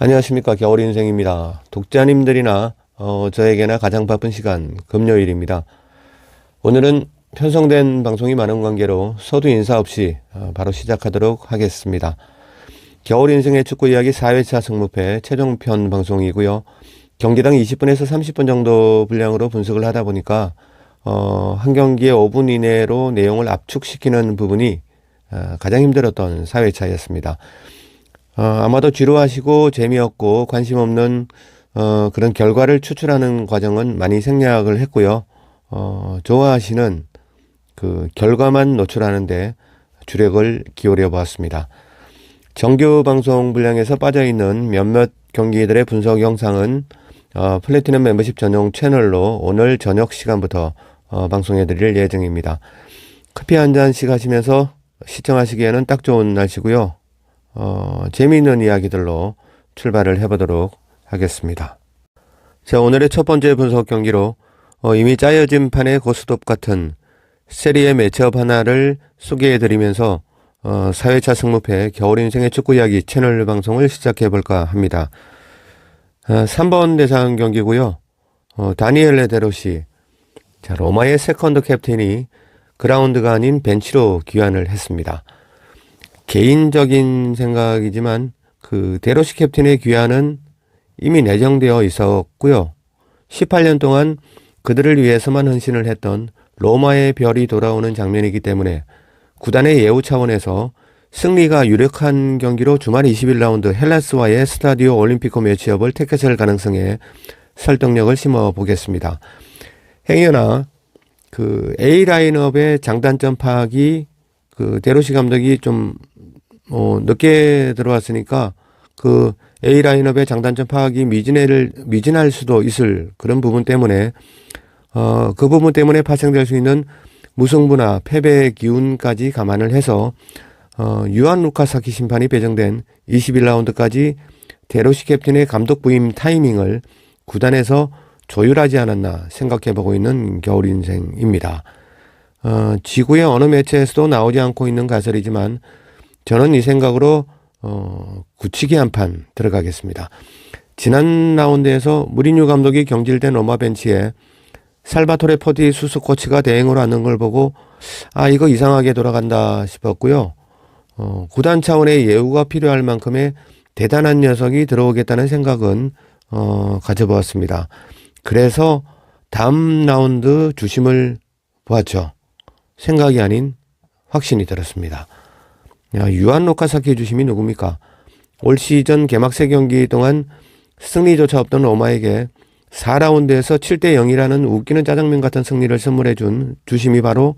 안녕하십니까. 겨울인생입니다. 독자님들이나 저에게나 가장 바쁜 시간 금요일입니다. 오늘은 편성된 방송이 많은 관계로 서두 인사 없이 바로 시작하도록 하겠습니다. 겨울인생의 축구 이야기 4회차 승무패 최종편 방송이고요. 경기당 20분에서 30분 정도 분량으로 분석을 하다 보니까 한 경기에 5분 이내로 내용을 압축시키는 부분이 가장 힘들었던 4회차였습니다. 아마도 지루하시고 재미없고 관심 없는 그런 결과를 추출하는 과정은 많이 생략을 했고요. 좋아하시는 그 결과만 노출하는데 주력을 기울여 보았습니다. 정규 방송 분량에서 빠져있는 몇몇 경기들의 분석 영상은 플래티넘 멤버십 전용 채널로 오늘 저녁 시간부터 방송해 드릴 예정입니다. 커피 한 잔씩 하시면서 시청하시기에는 딱 좋은 날씨고요. 재미있는 이야기들로 출발을 해보도록 하겠습니다. 자, 오늘의 첫 번째 분석 경기로 이미 짜여진 판의 고스톱 같은 세리의 매치업 하나를 소개해드리면서 4회차 승무패 겨울인생의 축구 이야기 채널 방송을 시작해볼까 합니다. 3번 대상 경기고요. 다니엘레 데로시, 자, 로마의 세컨드 캡틴이 그라운드가 아닌 벤치로 귀환을 했습니다. 개인적인 생각이지만 그 데로시 캡틴의 귀환은 이미 내정되어 있었고요. 18년 동안 그들을 위해서만 헌신을 했던 로마의 별이 돌아오는 장면이기 때문에 구단의 예우 차원에서 승리가 유력한 경기로 주말 21라운드 헬라스와의 스타디오 올림피코 매치업을 택했을 가능성에 설득력을 심어 보겠습니다. 행여나 그 A 라인업의 장단점 파악이 그 데로시 감독이 좀 늦게 들어왔으니까 그 A 라인업의 장단점 파악이 미진할 수도 있을 그런 부분 때문에 그 부분 때문에 발생될 수 있는 무승부나 패배의 기운까지 감안을 해서 유안 루카사키 심판이 배정된 21라운드까지 데로시 캡틴의 감독 부임 타이밍을 구단에서 조율하지 않았나 생각해보고 있는 겨울인생입니다. 지구의 어느 매체에서도 나오지 않고 있는 가설이지만 저는 이 생각으로 굳히기 한 판 들어가겠습니다. 지난 라운드에서 무리뉴 감독이 경질된 로마 벤치에 살바토레 포디 수석 코치가 대행으로 앉는 걸 보고 이거 이상하게 돌아간다 싶었고요. 구단 차원의 예우가 필요할 만큼의 대단한 녀석이 들어오겠다는 생각은 가져보았습니다. 그래서 다음 라운드 주심을 보았죠. 생각이 아닌 확신이 들었습니다. 유안 루카사키 주심이 누굽니까? 올 시즌 개막 3경기 동안 승리조차 없던 로마에게 4라운드에서 7대 0이라는 웃기는 짜장면 같은 승리를 선물해준 주심이 바로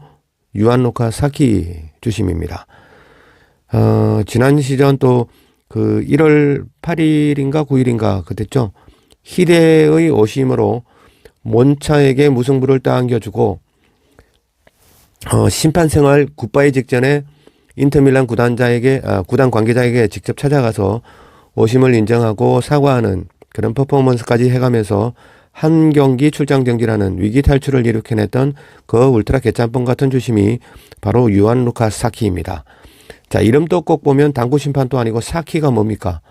유안 루카사키 주심입니다. 지난 시즌 또 그 1월 8일인가 9일인가 그랬죠. 희대의 오심으로 몬차에게 무승부를 따안겨주고 심판 생활 굿바이 직전에 인터밀란 구단 관계자에게 직접 찾아가서 오심을 인정하고 사과하는 그런 퍼포먼스까지 해가면서 한 경기 출장 정지라는 위기 탈출을 일으켜냈던 그 울트라 개짬뽕 같은 주심이 바로 유안 루카사키입니다. 자, 이름도 꼭 보면 당구 심판도 아니고 사키가 뭡니까?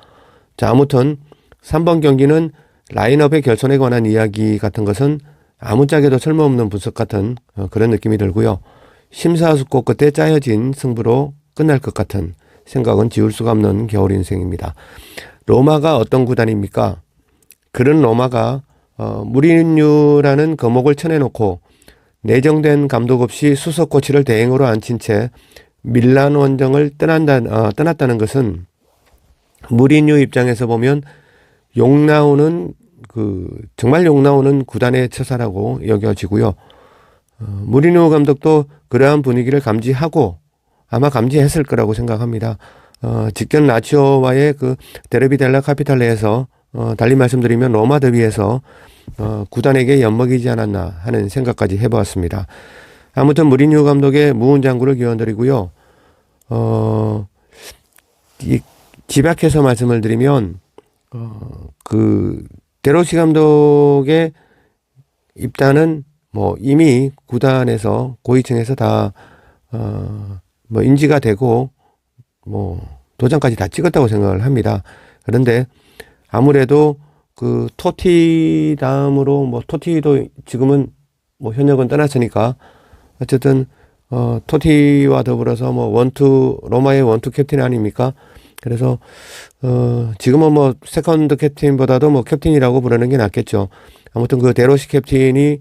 자, 아무튼 3번 경기는 라인업의 결선에 관한 이야기 같은 것은 아무짝에도 쓸모없는 분석 같은 그런 느낌이 들고요. 심사숙고 끝에 짜여진 승부로 끝날 것 같은 생각은 지울 수가 없는 겨울인생입니다. 로마가 어떤 구단입니까? 그런 로마가 무리뉴라는 거목을 쳐내놓고 내정된 감독 없이 수석 코치를 대행으로 앉힌 채 밀란 원정을 떠났다는 것은 무리뉴 입장에서 보면 정말 욕 나오는 구단의 처사라고 여겨지고요. 무리뉴 감독도 그러한 분위기를 감지하고 아마 감지했을 거라고 생각합니다. 직전 라치오와의 그 데르비 델라 카피탈레에서 달리 말씀드리면 로마 더비에서 구단에게 엿먹이지 않았나 하는 생각까지 해보았습니다. 아무튼 무리뉴 감독의 무운장구를 기원드리고요. 집약해서 말씀을 드리면 그 데로시 감독의 입단은 뭐 이미 구단에서 고위층에서 다 뭐 인지가 되고 뭐 도장까지 다 찍었다고 생각을 합니다. 그런데 아무래도 그 토티 다음으로 뭐 토티도 지금은 뭐 현역은 떠났으니까 어쨌든 토티와 더불어서 뭐 원투 로마의 원투 캡틴 아닙니까? 그래서 지금은 뭐 세컨드 캡틴보다도 뭐 캡틴이라고 부르는 게 낫겠죠. 아무튼 그 데로시 캡틴이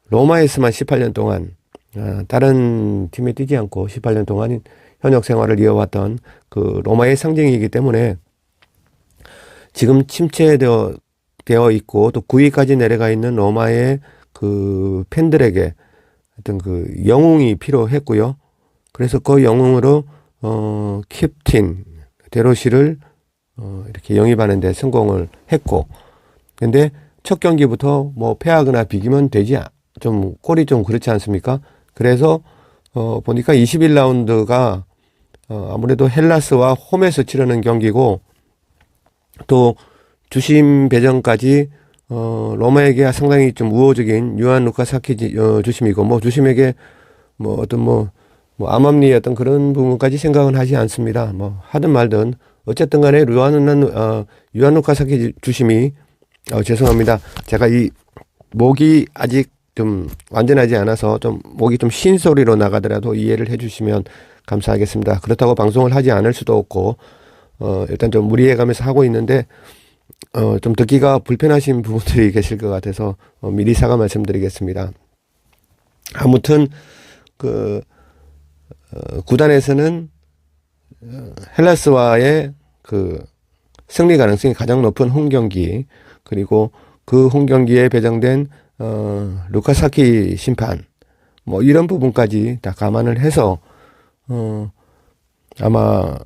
로마에서만 18년 동안 다른 팀에 뛰지 않고 18년 동안 현역 생활을 이어왔던 그 로마의 상징이기 때문에 지금 침체되어 있고 또 9위까지 내려가 있는 로마의 그 팬들에게 어떤 그 영웅이 필요했고요. 그래서 그 영웅으로 캡틴 데로시를 이렇게 영입하는 데 성공을 했고, 근데 첫 경기부터 뭐 패하거나 비기면 되지, 좀 꼴이 좀 그렇지 않습니까? 그래서 보니까 21라운드가 아무래도 헬라스와 홈에서 치르는 경기고, 또 주심 배정까지 로마에게 상당히 좀 우호적인 유한 루카 사키 주심이고, 뭐 주심에게 뭐 어떤 뭐 암암리의 어떤 그런 부분까지 생각은 하지 않습니다. 뭐 하든 말든 어쨌든 간에 유한 루카 사키 주심이 죄송합니다. 제가 이 목이 아직 좀 완전하지 않아서 좀 목이 좀 쉰 소리로 나가더라도 이해를 해주시면 감사하겠습니다. 그렇다고 방송을 하지 않을 수도 없고 일단 좀 무리해가면서 하고 있는데 좀 듣기가 불편하신 부분들이 계실 것 같아서 미리 사과 말씀드리겠습니다. 아무튼 그 구단에서는 헬라스와의 그 승리 가능성이 가장 높은 홈 경기, 그리고 그 홈 경기에 배정된 루카사키 심판, 뭐 이런 부분까지 다 감안을 해서 아마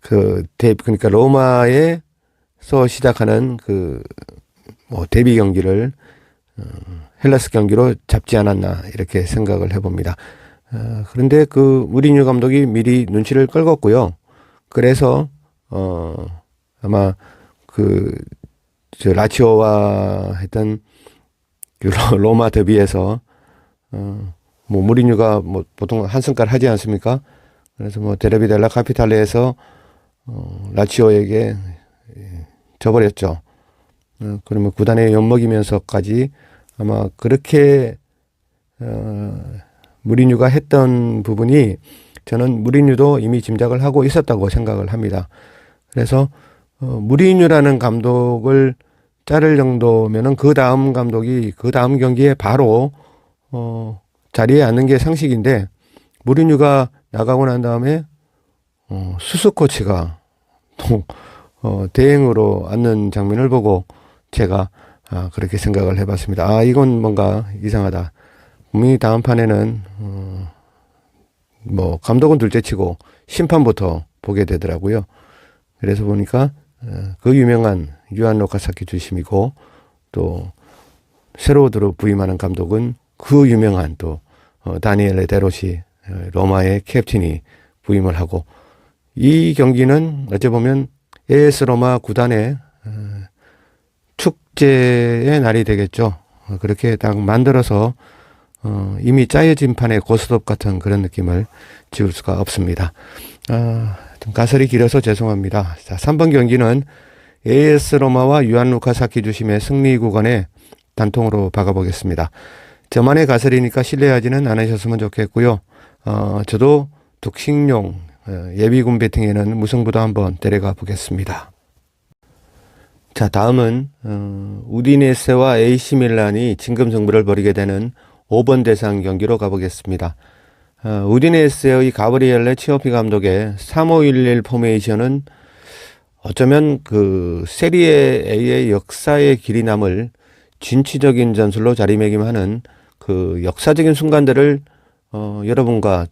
그러니까 로마에서 시작하는 그 뭐 데뷔 경기를 헬라스 경기로 잡지 않았나 이렇게 생각을 해봅니다. 그런데 그 무리뉴 감독이 미리 눈치를 끌었고요. 그래서 아마 저 라치오와 했던 그 로마 더비에서 뭐 무리뉴가 뭐 보통 한 승깔 하지 않습니까? 그래서 뭐 데르비 델라 카피탈레에서 라치오에게 져버렸죠. 그러면 구단에 엿먹이면서까지 아마 그렇게 무리뉴가 했던 부분이, 저는 무리뉴도 이미 짐작을 하고 있었다고 생각을 합니다. 그래서 무리뉴라는 감독을 자를 정도면은 그 다음 감독이 그 다음 경기에 바로 자리에 앉는 게 상식인데, 무리뉴가 나가고 난 다음에 수석 코치가 또 대행으로 앉는 장면을 보고 제가 그렇게 생각을 해봤습니다. 이건 뭔가 이상하다. 분명히 다음 판에는 뭐 감독은 둘째치고 심판부터 보게 되더라고요. 그래서 보니까 그 유명한 유한 루카사키 주심이고, 또 새로 들어 부임하는 감독은 그 유명한 또 다니엘레 데로시 로마의 캡틴이 부임을 하고, 이 경기는 어찌 보면 AS 로마 구단의 축제의 날이 되겠죠. 그렇게 딱 만들어서 이미 짜여진 판의 고스톱 같은 그런 느낌을 지울 수가 없습니다. 좀 가설이 길어서 죄송합니다. 자, 3번 경기는 AS 로마와 유한 루카사키 주심의 승리 구간에 단통으로 박아보겠습니다. 저만의 가설이니까 신뢰하지는 않으셨으면 좋겠고요. 저도 독식용 예비군 배팅에는 무승부도 한번 데려가 보겠습니다. 자, 다음은 우디네세와 AC 밀란이 진검승부를 벌이게 되는 5번 대상 경기로 가보겠습니다. 우디네세의 가브리엘레 치오피 감독의 3-5-1-1 포메이션은 어쩌면 그 세리에 A의 역사의 길이 남을 진취적인 전술로 자리매김하는 그 역사적인 순간들을 여러분과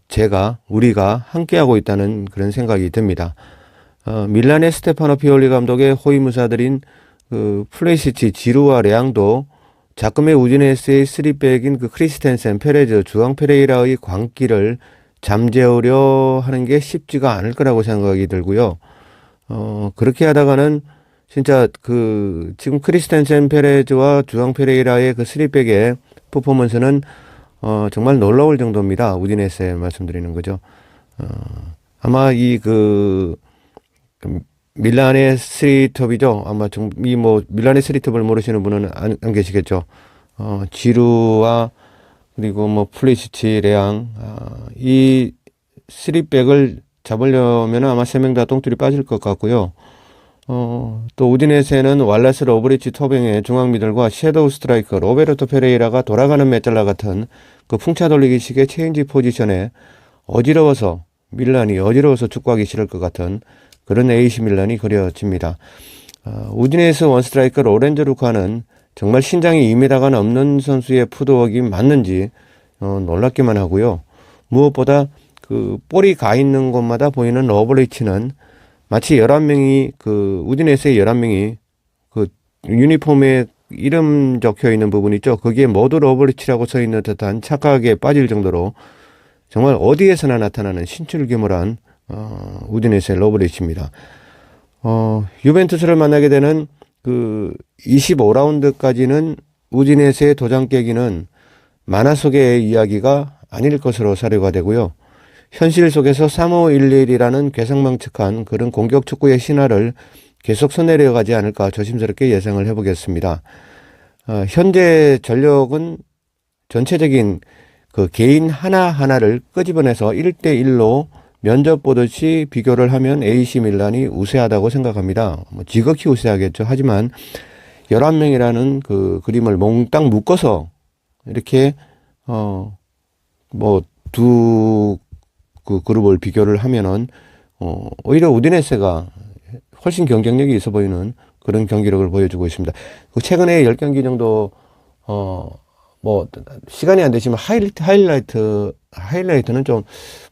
우리가 함께하고 있다는 그런 생각이 듭니다. 밀란의 스테파노 피올리 감독의 호위무사들인 그 플레이시치, 지루와 레앙도 자금의 우디네스의 3백인 그 크리스텐센, 페레즈, 주앙 페레이라의 광기를 잠재우려 하는 게 쉽지가 않을 거라고 생각이 들고요. 그렇게 하다가는 진짜 지금 크리스텐센, 페레즈와 주앙 페레이라의 그 3백의 퍼포먼스는 정말 놀라울 정도입니다. 우디네스에 말씀드리는 거죠. 아마 밀란의 쓰리톱이죠. 아마 이 뭐 밀란의 쓰리톱을 모르시는 분은 안 계시겠죠. 지루와 그리고 뭐 플리시치, 레앙, 이 쓰리백을 잡으려면 아마 세 명 다 똥줄이 빠질 것 같고요. 또 우디네세는 왈라스, 로브리치, 토뱅의 중앙 미들과 섀도우 스트라이커 로베르토 페레이라가 돌아가는 메짤라 같은 그 풍차 돌리기식의 체인지 포지션에 밀란이 어지러워서 축구하기 싫을 것 같은 그런 AC 밀란이 그려집니다. 우디네스 원스트라이커 로렌조 루카는 정말 신장이 2m가 넘는 선수의 푸드웍이 맞는지 놀랍기만 하고요. 무엇보다 그 볼이 가 있는 곳마다 보이는 로브리치는 마치 11명이 우디네스의 11명이 그 유니폼에 이름 적혀 있는 부분 있죠. 거기에 모두 로브리치라고 써 있는 듯한 착각에 빠질 정도로 정말 어디에서나 나타나는 신출귀몰한 우디네스의 로브리치입니다. 유벤투스를 만나게 되는 그 25라운드까지는 우디네스의 도장 깨기는 만화 속의 이야기가 아닐 것으로 사료가 되고요. 현실 속에서 3511이라는 괴상망측한 그런 공격 축구의 신화를 계속 써내려가지 않을까 조심스럽게 예상을 해보겠습니다. 현재 전력은 전체적인 그 개인 하나하나를 끄집어내서 1대1로 면접 보듯이 비교를 하면 AC 밀란이 우세하다고 생각합니다. 지극히 우세하겠죠. 하지만 11명이라는 그 그림을 몽땅 묶어서 이렇게 두 그 그룹을 비교를 하면은 오히려 우디네세가 훨씬 경쟁력이 있어 보이는 그런 경기력을 보여주고 있습니다. 최근에 10경기 정도 시간이 안 되시면 하이라이트는 좀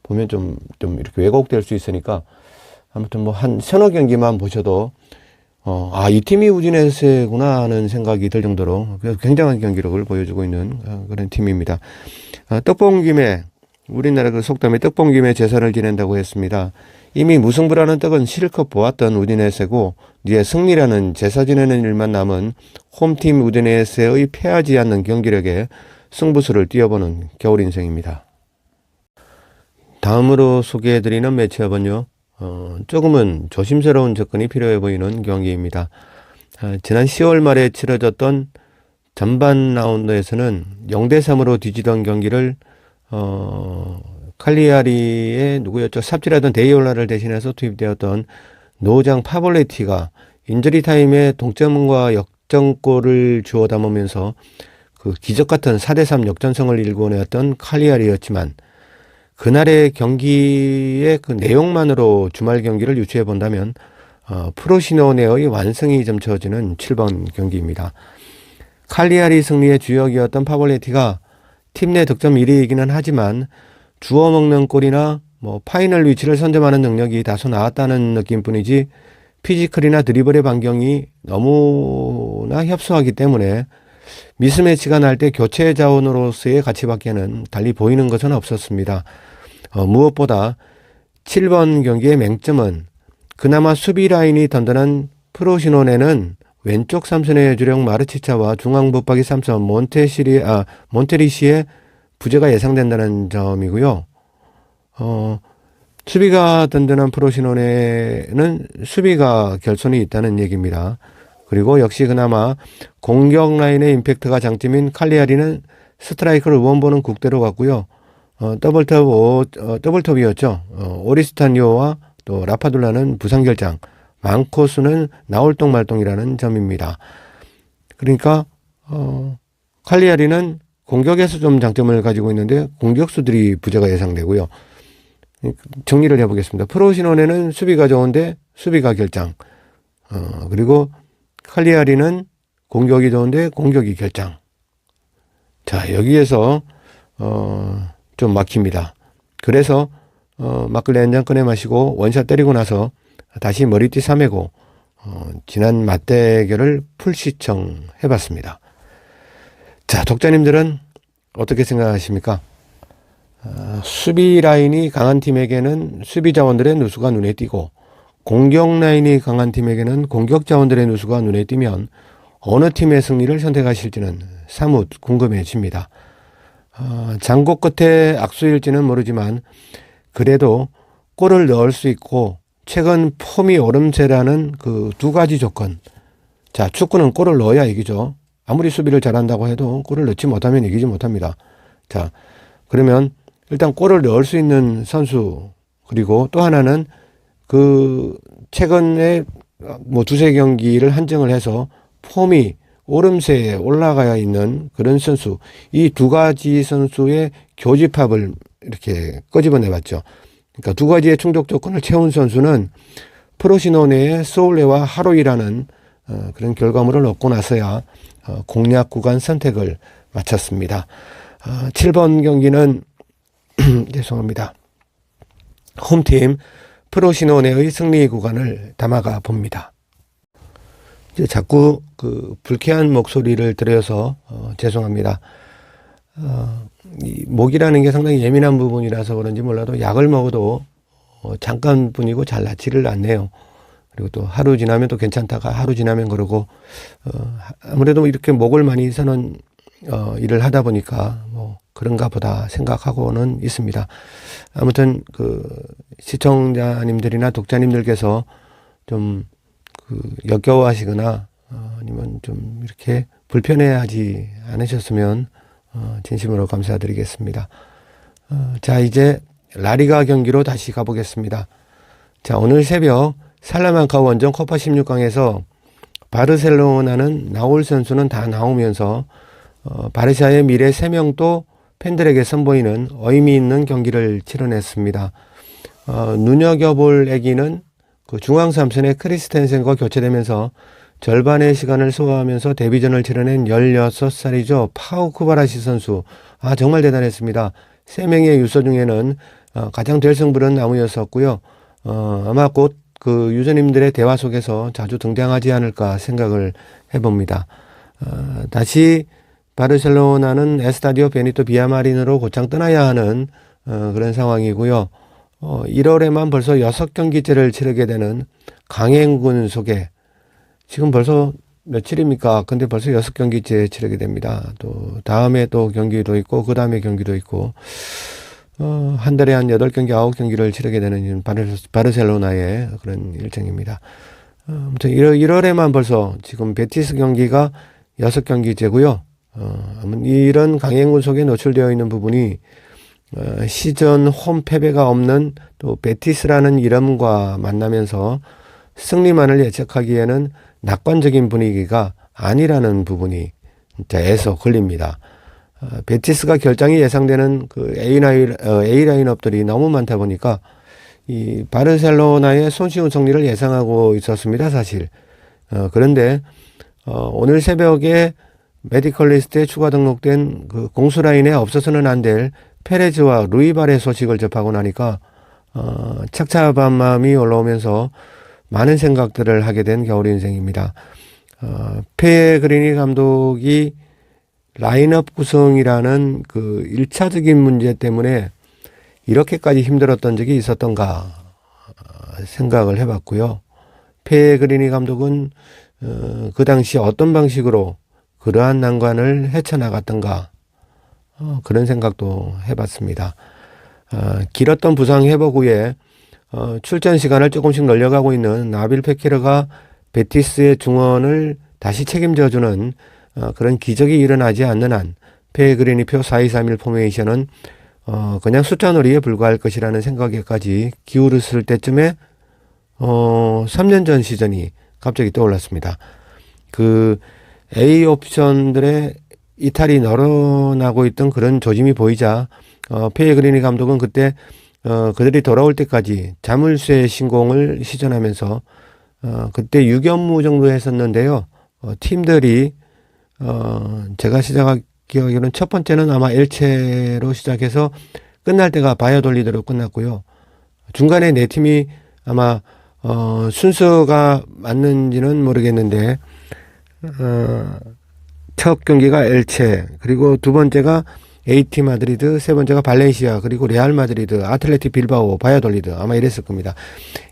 보면 좀 이렇게 왜곡될 수 있으니까 아무튼 한 서너 경기만 보셔도 이 팀이 우디네세구나 하는 생각이 들 정도로 굉장한 경기력을 보여주고 있는 그런 팀입니다. 떡볶은 김에 우리나라 그 속담에 떡볶은 김에 제사를 지낸다고 했습니다. 이미 무승부라는 떡은 실컷 보았던 우디네세고 이제 승리라는 제사 지내는 일만 남은 홈팀 우디네세의 패하지 않는 경기력에 승부수를 띄워보는 겨울 인생입니다. 다음으로 소개해드리는 매치업은요. 조금은 조심스러운 접근이 필요해 보이는 경기입니다. 지난 10월 말에 치러졌던 전반 라운드에서는 0대3으로 뒤지던 경기를 칼리아리의 누구였죠? 삽질하던 데이올라를 대신해서 투입되었던 노장 파볼레티가 인저리 타임에 동점과 역전골을 주워 담으면서 그 기적같은 4대3 역전성을 일궈내었던 칼리아리였지만 그날의 경기의 그 내용만으로 주말 경기를 유추해 본다면 프로시노네의 완성이 점쳐지는 7번 경기입니다. 칼리아리 승리의 주역이었던 파볼레티가 팀 내 득점 1위이기는 하지만 주워 먹는 골이나 파이널 위치를 선점하는 능력이 다소 나았다는 느낌뿐이지 피지컬이나 드리블의 반경이 너무나 협소하기 때문에 미스매치가 날 때 교체 자원으로서의 가치밖에는 달리 보이는 것은 없었습니다. 무엇보다 7번 경기의 맹점은 그나마 수비 라인이 든든한 프로시노네는 왼쪽 삼선의 주력 마르치차와 중앙 붙박이 삼선 몬테리시의 부재가 예상된다는 점이고요. 수비가 든든한 프로시노네는 수비가 결손이 있다는 얘기입니다. 그리고 역시 그나마 공격 라인의 임팩트가 장점인 칼리아리는 스트라이커를 원보는 국대로 갔고요. 더블톱이었죠. 오리스탄요와 또 라파둘라는 부상 결장, 망코스는 나올똥말똥이라는 점입니다. 그러니까 칼리아리는 공격에서 좀 장점을 가지고 있는데 공격수들이 부재가 예상되고요. 정리를 해보겠습니다. 프로시노네는 수비가 좋은데 수비가 결장. 그리고 칼리아리는 공격이 좋은데 공격이 결장. 자, 여기에서 좀 막힙니다. 그래서 막걸리 한 잔 꺼내 마시고 원샷 때리고 나서 다시 머리띠 싸매고 지난 맞대결을 풀시청해봤습니다. 자, 독자님들은 어떻게 생각하십니까? 수비 라인이 강한 팀에게는 수비 자원들의 누수가 눈에 띄고 공격 라인이 강한 팀에게는 공격 자원들의 누수가 눈에 띄면 어느 팀의 승리를 선택하실지는 사뭇 궁금해집니다. 장고 끝에 악수일지는 모르지만 그래도 골을 넣을 수 있고 최근 폼이 오름세라는 그 두 가지 조건. 자, 축구는 골을 넣어야 이기죠. 아무리 수비를 잘한다고 해도 골을 넣지 못하면 이기지 못합니다. 자, 그러면 일단 골을 넣을 수 있는 선수, 그리고 또 하나는 그 최근에 뭐 두세 경기를 한정을 해서 폼이 오름세에 올라가야 있는 그런 선수, 이 두 가지 선수의 교집합을 이렇게 끄집어내 봤죠. 그러니까 두 가지의 충족 조건을 채운 선수는 프로시노네의 소울레와 하로이라는 그런 결과물을 얻고 나서야 공략 구간 선택을 마쳤습니다. 7번 경기는 죄송합니다. 홈팀 프로시노네의 승리 구간을 담아가 봅니다. 이제 자꾸 그 불쾌한 목소리를 들여서 죄송합니다. 이 목이라는 게 상당히 예민한 부분이라서 그런지 몰라도 약을 먹어도 잠깐뿐이고 잘 낫지를 않네요. 그리고 또 하루 지나면 또 괜찮다가 하루 지나면 그러고 아무래도 이렇게 목을 많이 서는 일을 하다 보니까 뭐 그런가 보다 생각하고는 있습니다. 아무튼 그 시청자님들이나 독자님들께서 좀 그 역겨워하시거나 아니면 좀 이렇게 불편해하지 않으셨으면 진심으로 감사드리겠습니다. 자, 이제 라리가 경기로 다시 가보겠습니다. 자, 오늘 새벽 살라만카 원정 코파 16강에서 바르셀로나는 나올 선수는 다 나오면서 바르샤의 미래 3명도 팬들에게 선보이는 의미 있는 경기를 치러냈습니다. 눈여겨볼 애기는 그 중앙 3선의 크리스텐센과 교체되면서 절반의 시간을 소화하면서 데뷔전을 치러낸 16살이죠. 파우 쿠바라시 선수. 정말 대단했습니다. 3명의 유소 중에는 가장 될성부른 나무였었고요. 아마 곧 그 유저님들의 대화 속에서 자주 등장하지 않을까 생각을 해봅니다. 다시 바르셀로나는 에스타디오 베니토 비아마린으로 곧장 떠나야 하는 그런 상황이고요. 1월에만 벌써 6경기째를 치르게 되는 강행군 속에 지금 벌써 며칠입니까? 근데 벌써 6경기째 치르게 됩니다. 또 다음에 또 경기도 있고 그 다음에 경기도 있고 한 달에 한 8경기 9경기를 치르게 되는 바르셀로나의 그런 일정입니다. 아무튼 1월에만 벌써 지금 베티스 경기가 6경기째고요. 이런 강행군 속에 노출되어 있는 부분이 시즌 홈 패배가 없는 또 베티스라는 이름과 만나면서 승리만을 예측하기에는 낙관적인 분위기가 아니라는 부분이 진짜 애서 걸립니다. 베티스가 결장이 예상되는 그 A 라인업들이 너무 많다 보니까 이 바르셀로나의 손쉬운 승리를 예상하고 있었습니다, 사실. 그런데 오늘 새벽에 메디컬 리스트에 추가 등록된 그 공수 라인에 없어서는 안 될 페레즈와 루이발의 소식을 접하고 나니까 착잡한 마음이 올라오면서 많은 생각들을 하게 된 겨울 인생입니다. 페그리니 감독이 라인업 구성이라는 그 1차적인 문제 때문에 이렇게까지 힘들었던 적이 있었던가 생각을 해봤고요. 페그리니 감독은 그 당시 어떤 방식으로 그러한 난관을 헤쳐나갔던가 그런 생각도 해봤습니다. 길었던 부상 회복 후에 출전 시간을 조금씩 늘려가고 있는 나빌 페케르가 베티스의 중원을 다시 책임져주는 그런 기적이 일어나지 않는 한 페그리니표 4-2-3-1 포메이션은 그냥 숫자 놀이에 불과할 것이라는 생각에까지 기울었을 때쯤에 3년 전 시즌이 갑자기 떠올랐습니다. 그 A 옵션들의 이탈이 늘어나고 있던 그런 조짐이 보이자 페그리니 감독은 그때 그들이 돌아올 때까지 자물쇠 신공을 시전하면서 그때 유견무 정도 했었는데요. 팀들이 제가 시작하기로는 첫 번째는 아마 엘체로 시작해서 끝날 때가 바이아돌리드로 끝났고요. 중간에 네 팀이 아마 순서가 맞는지는 모르겠는데 첫 경기가 엘체, 그리고 두 번째가 AT 마드리드, 세 번째가 발렌시아, 그리고 레알 마드리드, 아틀레틱 빌바오, 바야돌리드, 아마 이랬을 겁니다.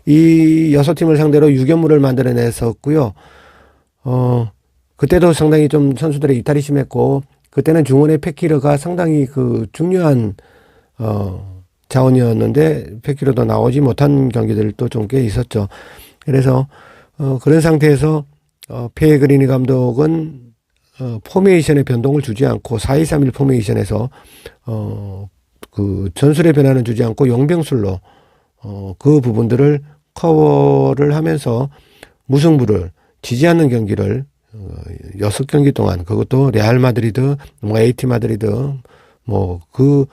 이 6팀을 상대로 유견물을 만들어냈었고요. 그때도 상당히 좀 선수들의 이탈이 심했고, 그때는 중원의 페키르가 상당히 그 중요한 자원이었는데 100km도 나오지 못한 경기들도 좀 꽤 있었죠. 그래서 그런 상태에서 페그리니 감독은 포메이션의 변동을 주지 않고 4-2-3-1 포메이션에서 그 전술의 변화는 주지 않고 용병술로 그 부분들을 커버를 하면서 무승부를 지지 않는 경기를 6경기 동안, 그것도 레알 마드리드, AT 마드리드, 그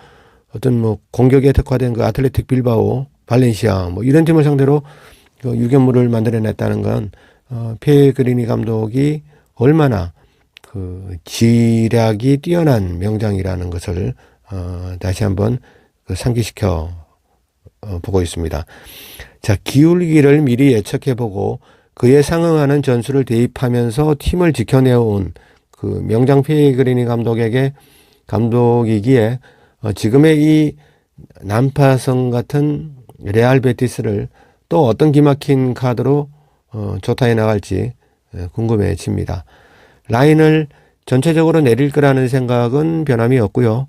어떤 공격에 특화된 그 아틀레틱 빌바오, 발렌시아 이런 팀을 상대로 그 유격물을 만들어냈다는 건 페그리니 감독이 얼마나 그 지략이 뛰어난 명장이라는 것을 다시 한번 상기시켜 보고 있습니다. 자, 기울기를 미리 예측해보고 그에 상응하는 전술을 대입하면서 팀을 지켜내온 그 명장 페그리니 감독이기에 지금의 이 난파성 같은 레알 베티스를 또 어떤 기막힌 카드로 조타해 나갈지 궁금해집니다. 라인을 전체적으로 내릴 거라는 생각은 변함이 없고요.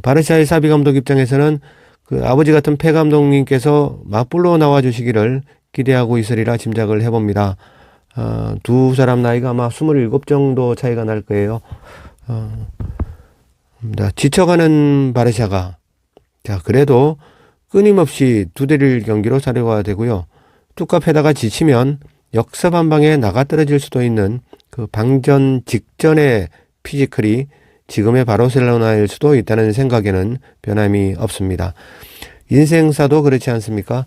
바르샤의 사비 감독 입장에서는 그 아버지 같은 페 감독님께서 맞불로 나와주시기를 기대하고 있으리라 짐작을 해봅니다. 두 사람 나이가 아마 27 정도 차이가 날 거예요. 지쳐가는 바르샤가 자 그래도 끊임없이 두드릴 경기로 사려가 되고요. 뚜까패다가 지치면 역습 한 방에 나가 떨어질 수도 있는 그 방전 직전의 피지컬이 지금의 바르셀로나일 수도 있다는 생각에는 변함이 없습니다. 인생사도 그렇지 않습니까?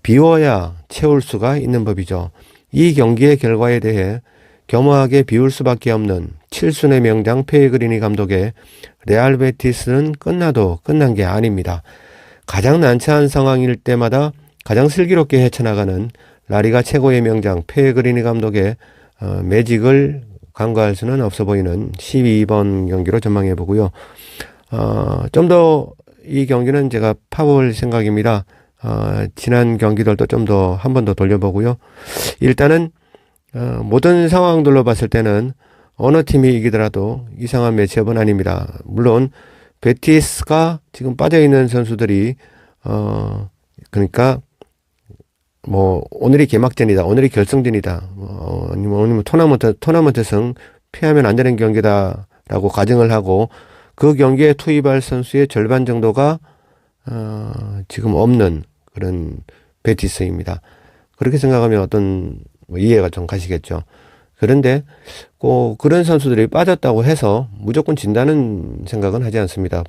비워야 채울 수가 있는 법이죠. 이 경기의 결과에 대해 겸허하게 비울 수밖에 없는 칠순의 명장 페그리니 감독의 레알 베티스는 끝나도 끝난 게 아닙니다. 가장 난처한 상황일 때마다 가장 슬기롭게 헤쳐나가는 라리가 최고의 명장 페그리니 감독의 매직을 간과할 수는 없어 보이는 12번 경기로 전망해 보고요. 좀 더 이 경기는 제가 파볼 생각입니다. 지난 경기들도 좀 더 한 번 더 돌려보고요. 일단은 모든 상황들로 봤을 때는 어느 팀이 이기더라도 이상한 매치업은 아닙니다. 물론 베티스가 지금 빠져있는 선수들이 그러니까 오늘이 개막전이다, 오늘이 결승전이다, 아니면 토너먼트성 피하면 안 되는 경기다라고 가정을 하고 그 경기에 투입할 선수의 절반 정도가 지금 없는 그런 베티스입니다. 그렇게 생각하면 어떤 이해가 좀 가시겠죠. 그런데 꼭 그런 선수들이 빠졌다고 해서 무조건 진다는 생각은 하지 않습니다.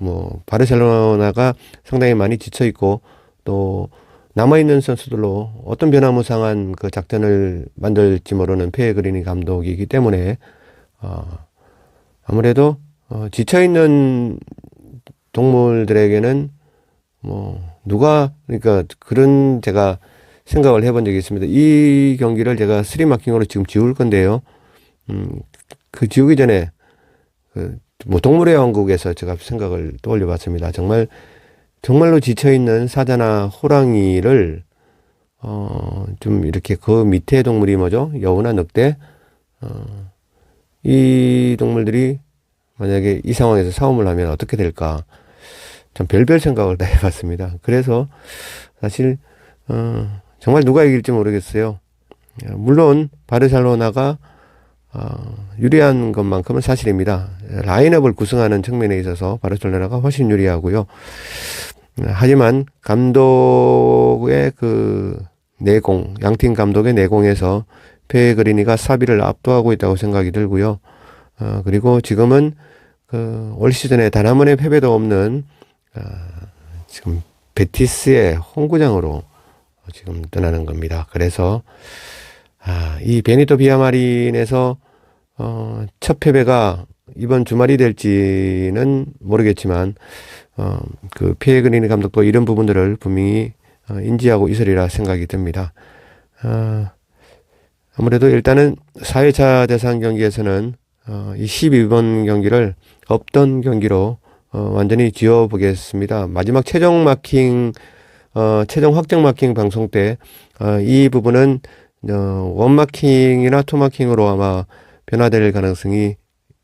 바르셀로나가 상당히 많이 지쳐 있고 또 남아있는 선수들로 어떤 변화무쌍한 그 작전을 만들지 모르는 페그리니 감독이기 때문에 아무래도 지쳐있는 동물들에게는 그러니까 그런 제가 생각을 해본 적이 있습니다. 이 경기를 제가 스리마킹으로 지금 지울 건데요. 그 지우기 전에 동물의 왕국에서 제가 생각을 떠올려 봤습니다. 정말로 지쳐있는 사자나 호랑이를 좀 이렇게 그 밑에 동물이 뭐죠? 여우나 늑대? 이 동물들이 만약에 이 상황에서 싸움을 하면 어떻게 될까? 참 별별 생각을 다 해봤습니다. 그래서 사실 정말 누가 이길지 모르겠어요. 물론 바르셀로나가 유리한 것만큼은 사실입니다. 라인업을 구성하는 측면에 있어서 바르셀로나가 훨씬 유리하고요. 하지만 감독의 그 내공, 양팀 감독의 내공에서 페그리니가 사비를 압도하고 있다고 생각이 들고요. 그리고 지금은 올 시즌에 단 한 번의 패배도 없는 지금 베티스의 홈구장으로 지금 떠나는 겁니다. 그래서 이 베니토 비아마린에서 첫 패배가 이번 주말이 될지는 모르겠지만 그 페그리니 감독도 이런 부분들을 분명히 인지하고 있으리라 생각이 듭니다. 아무래도 일단은 4회차 대상 경기에서는 이 12번 경기를 없던 경기로 완전히 지워보겠습니다. 마지막 최종 확정 마킹 방송 때 이 부분은 원마킹이나 투마킹으로 아마 변화될 가능성이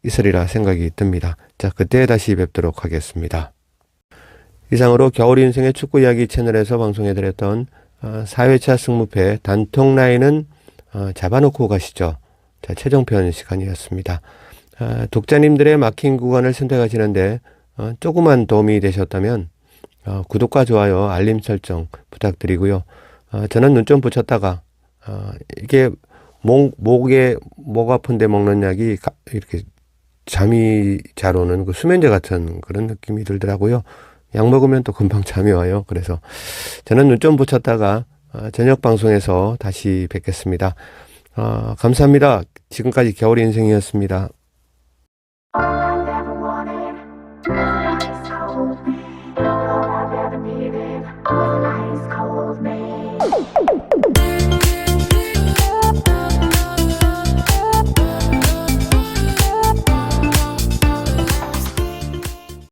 있으리라 생각이 듭니다. 자, 그때 다시 뵙도록 하겠습니다. 이상으로 겨울인생의 축구 이야기 채널에서 방송해드렸던 4회차 승무패 단통 라인은 잡아놓고 가시죠. 자, 최종편 시간이었습니다. 독자님들의 막힌 구간을 선택하시는데 조그만 도움이 되셨다면 구독과 좋아요, 알림 설정 부탁드리고요. 저는 눈 좀 붙였다가 이게 목 아픈데 먹는 약이 이렇게 잠이 잘 오는 그 수면제 같은 그런 느낌이 들더라고요. 약 먹으면 또 금방 잠이 와요. 그래서 저는 눈 좀 붙였다가 저녁 방송에서 다시 뵙겠습니다. 감사합니다. 지금까지 겨울 인생이었습니다. All I've ever wanted, all ice told me, all I've ever needed, all ice told me.